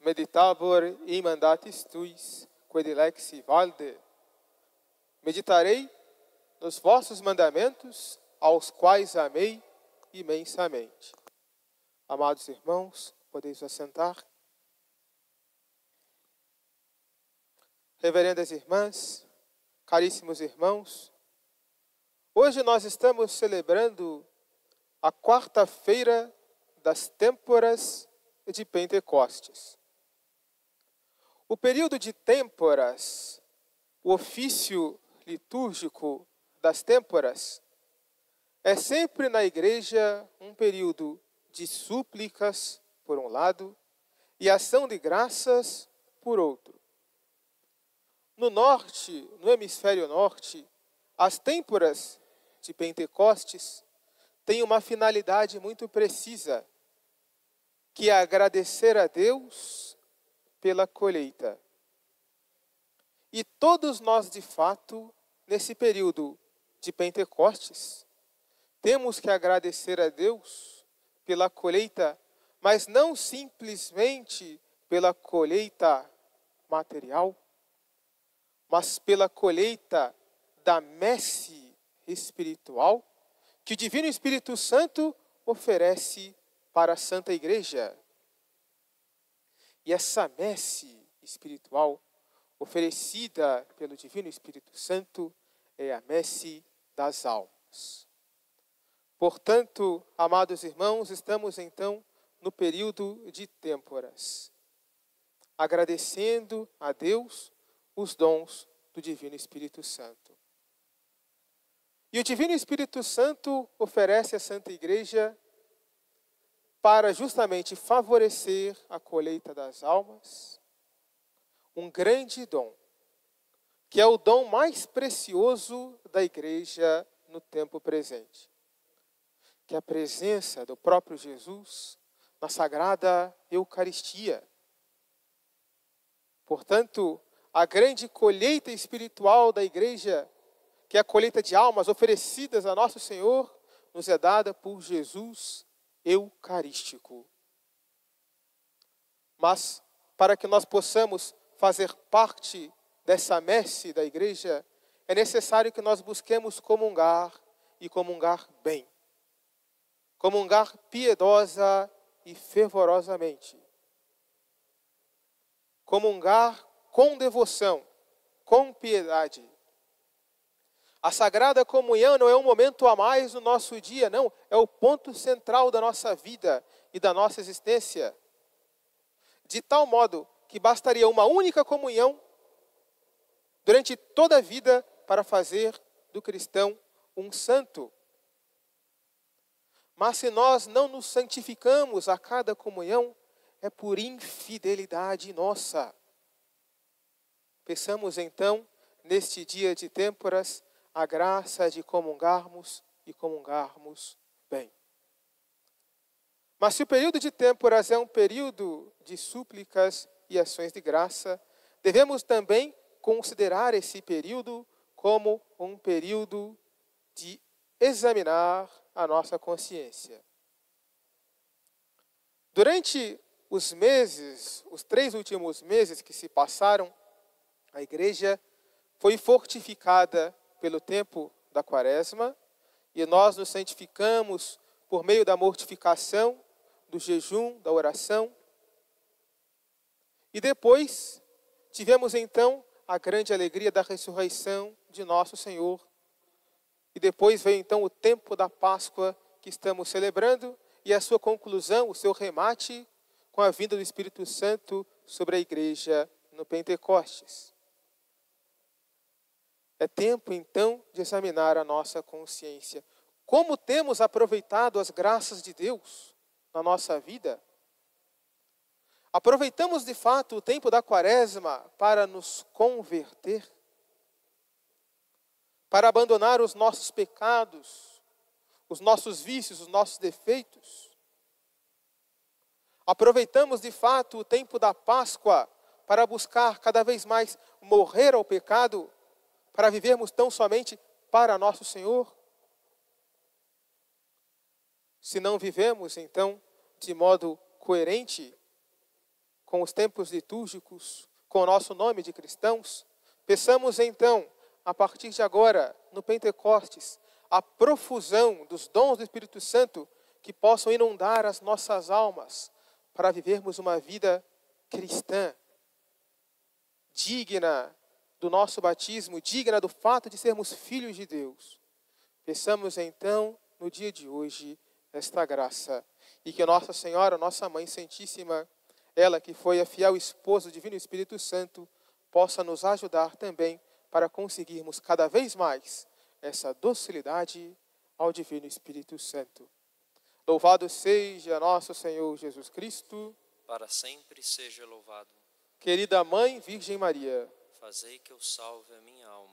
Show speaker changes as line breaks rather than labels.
meditabor in mandatis tuis, quod lexi valde. Meditarei nos vossos mandamentos, aos quais amei imensamente. Amados irmãos, podeis assentar. Reverendas irmãs, caríssimos irmãos, hoje nós estamos celebrando a quarta-feira das têmporas de Pentecostes. O período de têmporas, o ofício litúrgico das têmporas, é sempre na igreja um período de súplicas, por um lado, e ação de graças, por outro. No norte, no hemisfério norte, as têmporas de Pentecostes têm uma finalidade muito precisa, que é agradecer a Deus pela colheita. E todos nós, de fato, nesse período de Pentecostes, temos que agradecer a Deus pela colheita, mas não simplesmente pela colheita material, mas pela colheita da messe espiritual que o Divino Espírito Santo oferece para a Santa Igreja. E essa messe espiritual oferecida pelo Divino Espírito Santo é a messe das almas. Portanto, amados irmãos, estamos então no período de têmporas, agradecendo a Deus os dons do Divino Espírito Santo. E o Divino Espírito Santo oferece à Santa Igreja para justamente favorecer a colheita das almas, um grande dom, que é o dom mais precioso da Igreja no tempo presente, que é a presença do próprio Jesus na Sagrada Eucaristia. Portanto, a grande colheita espiritual da Igreja, que é a colheita de almas oferecidas a Nosso Senhor, nos é dada por Jesus Eucarístico. Mas, para que nós possamos fazer parte dessa messe da Igreja, é necessário que nós busquemos comungar e comungar bem. Comungar piedosa e fervorosamente. Comungar com devoção, com piedade. A Sagrada Comunhão não é um momento a mais no nosso dia, não. É o ponto central da nossa vida e da nossa existência. De tal modo que bastaria uma única comunhão durante toda a vida para fazer do cristão um santo. Mas se nós não nos santificamos a cada comunhão, é por infidelidade nossa. Peçamos então, neste dia de têmporas, a graça de comungarmos e comungarmos bem. Mas se o período de têmporas é um período de súplicas e ações de graça, devemos também considerar esse período como um período de examinar a nossa consciência. Durante os meses, os 3 últimos meses que se passaram, a Igreja foi fortificada pelo tempo da Quaresma e nós nos santificamos por meio da mortificação, do jejum, da oração. E depois tivemos então a grande alegria da ressurreição de nosso Senhor. E depois veio então o tempo da Páscoa que estamos celebrando e a sua conclusão, o seu remate com a vinda do Espírito Santo sobre a Igreja no Pentecostes. É tempo, então, de examinar a nossa consciência. Como temos aproveitado as graças de Deus na nossa vida? Aproveitamos, de fato, o tempo da Quaresma para nos converter? Para abandonar os nossos pecados, os nossos vícios, os nossos defeitos? Aproveitamos, de fato, o tempo da Páscoa para buscar cada vez mais morrer ao pecado, para vivermos tão somente para nosso Senhor? Se não vivemos, então, de modo coerente com os tempos litúrgicos, com o nosso nome de cristãos, peçamos então, a partir de agora, no Pentecostes, a profusão dos dons do Espírito Santo que possam inundar as nossas almas para vivermos uma vida cristã, digna do nosso batismo, digna do fato de sermos filhos de Deus. Peçamos então, no dia de hoje, esta graça, e que Nossa Senhora, nossa Mãe Santíssima, ela que foi a fiel esposa do Divino Espírito Santo, possa nos ajudar também para conseguirmos cada vez mais essa docilidade ao Divino Espírito Santo. Louvado seja nosso Senhor Jesus Cristo.
Para sempre seja louvado.
Querida Mãe Virgem Maria,
Fazei que eu salve a minha alma.